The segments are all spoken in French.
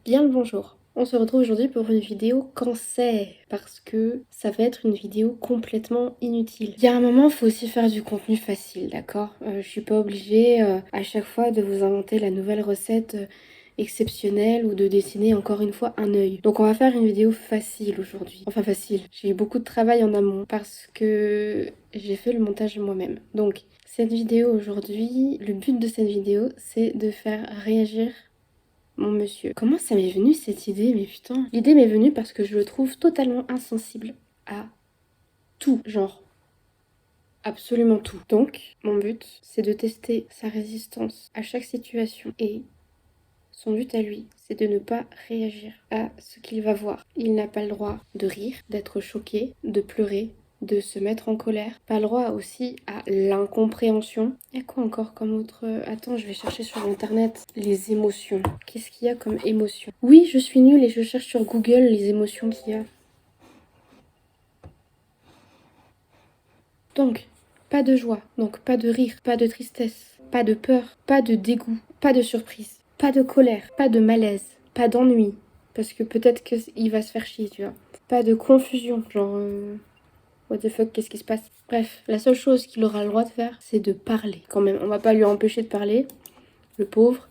Bien le bonjour. On se retrouve aujourd'hui pour une vidéo cancer parce que ça va être une vidéo complètement inutile. Il y a un moment, il faut aussi faire du contenu facile, d'accord? Je suis pas obligée à chaque fois de vous inventer la nouvelle recette exceptionnelle ou de dessiner encore une fois un œil. Donc on va faire une vidéo facile aujourd'hui. Enfin facile. J'ai eu beaucoup de travail en amont parce que j'ai fait le montage moi-même. Donc cette vidéo aujourd'hui, le but de cette vidéo, c'est de faire réagir mon monsieur. Comment ça m'est venu cette idée? Mais putain. L'idée m'est venue parce que je le trouve totalement insensible à tout. Genre, absolument tout. Donc, mon but, c'est de tester sa résistance à chaque situation. Et son but à lui, c'est de ne pas réagir à ce qu'il va voir. Il n'a pas le droit de rire, d'être choqué, de pleurer, de se mettre en colère. Pas le droit aussi à l'incompréhension. Il y a quoi encore comme autre... Attends, je vais chercher sur internet. Les émotions. Qu'est-ce qu'il y a comme émotion? Oui, je suis nulle et je cherche sur Google les émotions qu'il y a. Donc, pas de joie, donc pas de rire, pas de tristesse, pas de peur, pas de dégoût, pas de surprise, pas de colère, pas de malaise, pas d'ennui, parce que peut-être qu'il va se faire chier, tu vois. Pas de confusion, genre what the fuck, qu'est-ce qui se passe? Bref, la seule chose qu'il aura le droit de faire, c'est de parler quand même. On va pas lui empêcher de parler, le pauvre,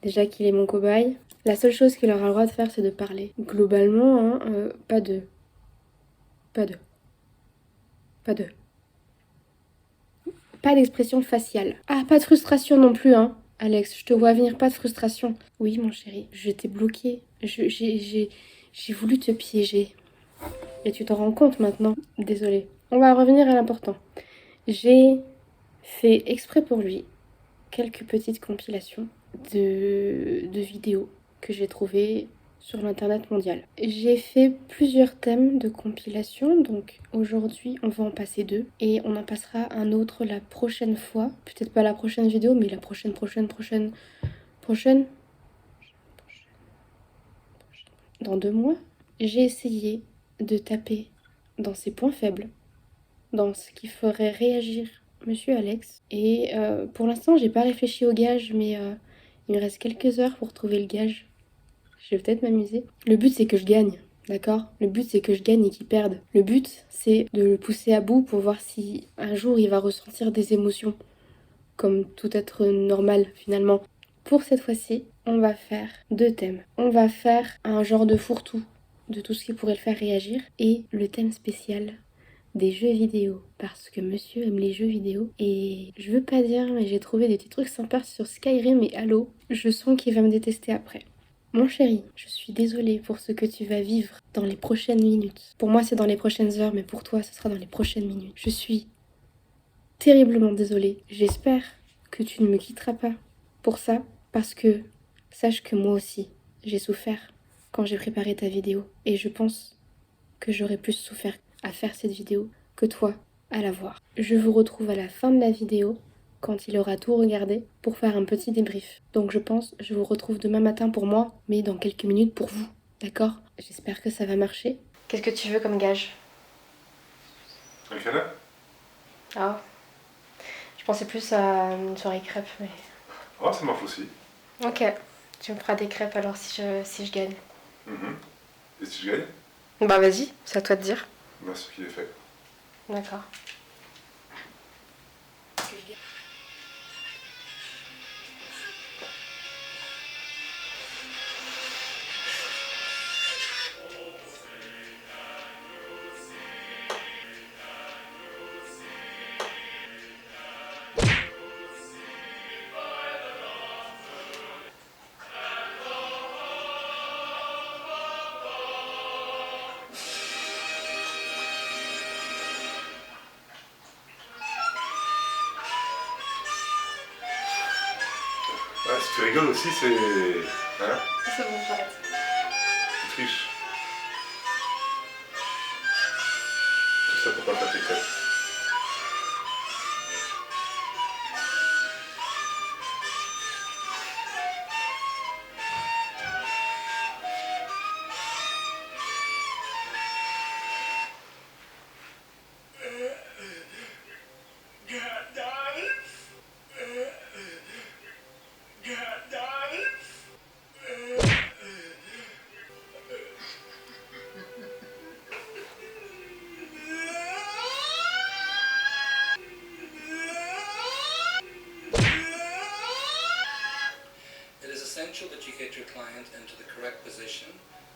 déjà qu'il est mon cobaye. La seule chose qu'il aura le droit de faire, c'est de parler. Globalement, hein, pas de... Pas de... Pas de... Pas d'expression faciale. Ah, pas de frustration non plus, hein. Alex, je te vois venir, pas de frustration. Oui, mon chéri, je t'ai bloqué. J'ai voulu te piéger. Et tu t'en rends compte maintenant. Désolée. On va revenir à l'important. J'ai fait exprès pour lui quelques petites compilations de vidéos que j'ai trouvées sur l'internet mondial. J'ai fait plusieurs thèmes de compilation, donc aujourd'hui on va en passer deux et on en passera un autre la prochaine fois. Peut-être pas la prochaine vidéo, mais la prochaine dans 2 mois. J'ai essayé de taper dans ses points faibles, dans ce qui ferait réagir Monsieur Alex. Et pour l'instant, j'ai pas réfléchi au gage, mais il me reste quelques heures pour trouver le gage. Je vais peut-être m'amuser. Le but, c'est que je gagne, d'accord? Le but, c'est que je gagne et qu'il perde. Le but, c'est de le pousser à bout pour voir si un jour il va ressentir des émotions, comme tout être normal finalement. Pour cette fois-ci, on va faire deux thèmes. On va faire un genre de fourre-tout de tout ce qui pourrait le faire réagir et le thème spécial des jeux vidéo parce que monsieur aime les jeux vidéo et je veux pas dire mais j'ai trouvé des petits trucs sympas sur Skyrim et Halo. Je sens qu'il va me détester après. Mon chéri, je suis désolée pour ce que tu vas vivre dans les prochaines minutes. Pour moi c'est dans les prochaines heures mais pour toi ce sera dans les prochaines minutes. Je suis terriblement désolée. J'espère que tu ne me quitteras pas pour ça parce que sache que moi aussi j'ai souffert quand j'ai préparé ta vidéo et je pense que j'aurais plus souffert à faire cette vidéo que toi à la voir. Je vous retrouve à la fin de la vidéo, quand il aura tout regardé, pour faire un petit débrief. Donc je pense, je vous retrouve demain matin pour moi, mais dans quelques minutes pour vous. D'accord? J'espère que ça va marcher. Qu'est-ce que tu veux comme gage? Un canap? Ah, je pensais plus à une soirée crêpes, mais... Ah, ça marche aussi. Ok, tu me feras des crêpes alors si je gagne. Mhm. Et si je gagne? Bah vas-y, c'est à toi de dire. Ben, c'est ce qu'il est fait. D'accord. Ah, si tu rigoles aussi, c'est. Hein? C'est bon, j'arrête. Tu triches. Tout ça pour pas faire tes crêpes. essential that you get your client into the correct position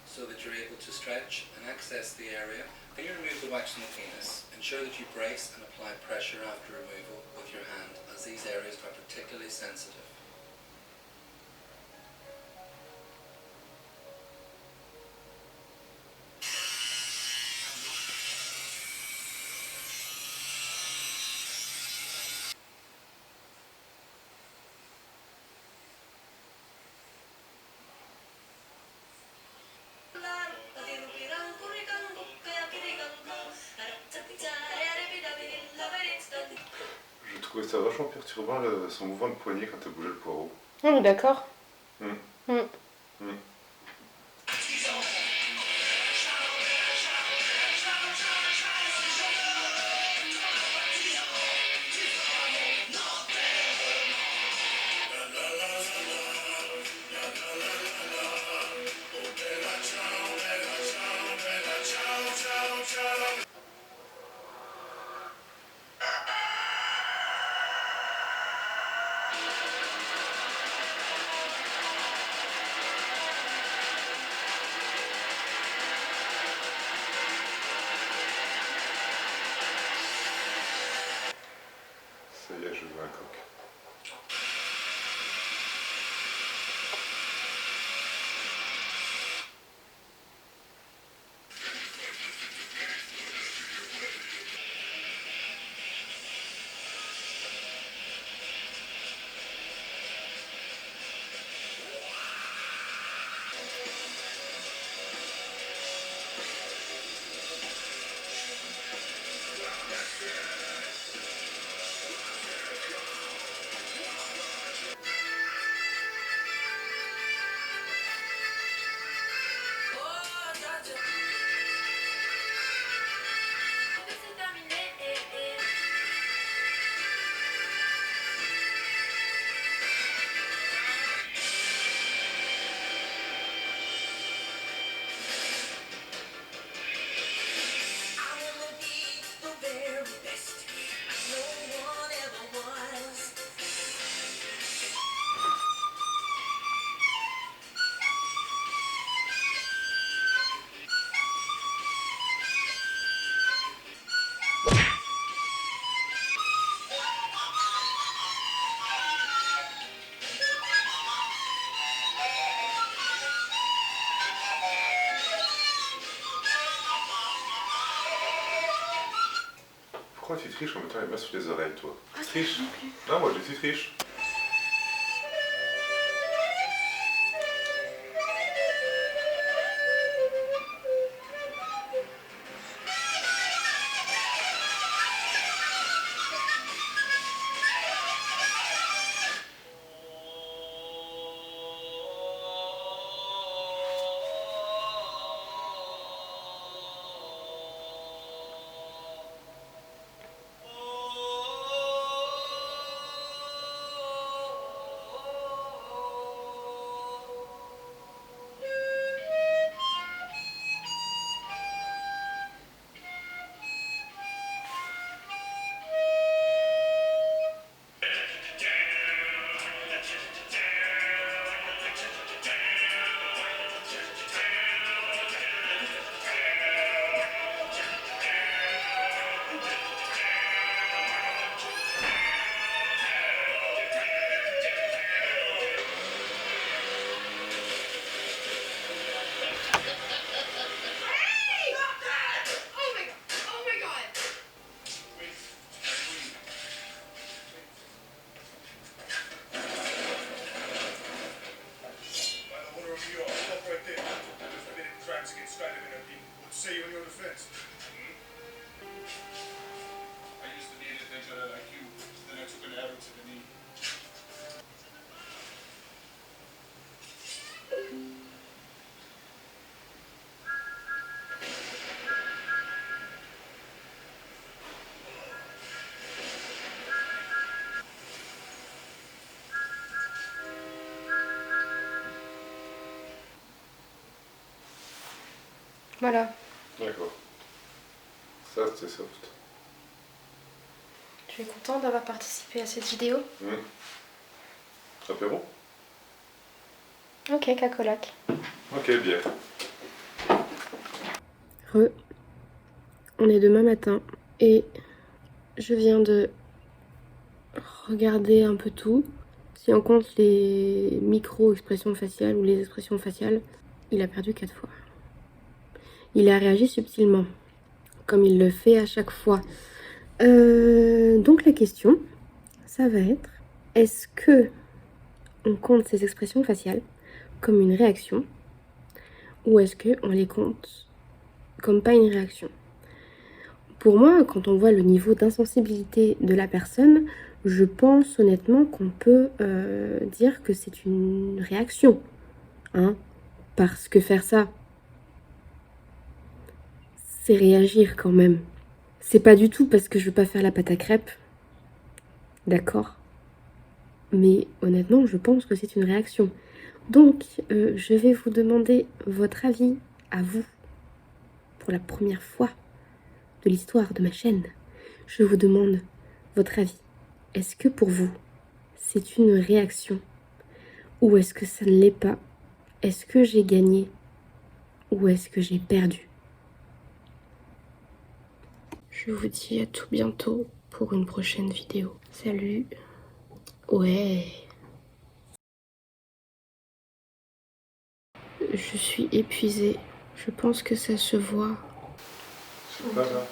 so that you're able to stretch and access the area. When you remove the wax from the penis, ensure that you brace and apply pressure after removal with your hand, as these areas are particularly sensitive. Je trouvais ça vachement perturbant son mouvement de poignet quand elle bougeait le poireau. On est d'accord. Mm. Mm. Mm. Ça y est, je veux un coq. Pourquoi tu triches en mettant les mains sur les oreilles, toi? Tu triches? Non, moi je dis tu triches. Voilà. D'accord. Ça, c'est soft. Tu es content d'avoir participé à cette vidéo? Apéro? Ok, cacolac. Ok, bière. On est demain matin et je viens de regarder un peu tout. Si on compte les micro-expressions faciales ou les expressions faciales, il a perdu 4 fois. Il a réagi subtilement, comme il le fait à chaque fois. Donc la question, ça va être, est-ce que on compte ces expressions faciales comme une réaction ou est-ce qu'on les compte comme pas une réaction? Pour moi, quand on voit le niveau d'insensibilité de la personne, je pense honnêtement qu'on peut dire que c'est une réaction. Hein, parce que faire ça, c'est réagir quand même. C'est pas du tout parce que je veux pas faire la pâte à crêpes. D'accord? Mais honnêtement, je pense que c'est une réaction. Donc, je vais vous demander votre avis à vous pour la première fois de l'histoire de ma chaîne. Je vous demande votre avis. Est-ce que pour vous, c'est une réaction ou est-ce que ça ne l'est pas? Est-ce que j'ai gagné ou est-ce que j'ai perdu? Je vous dis à tout bientôt pour une prochaine vidéo. Salut. Ouais. Je suis épuisée. Je pense que ça se voit. C'est pas là.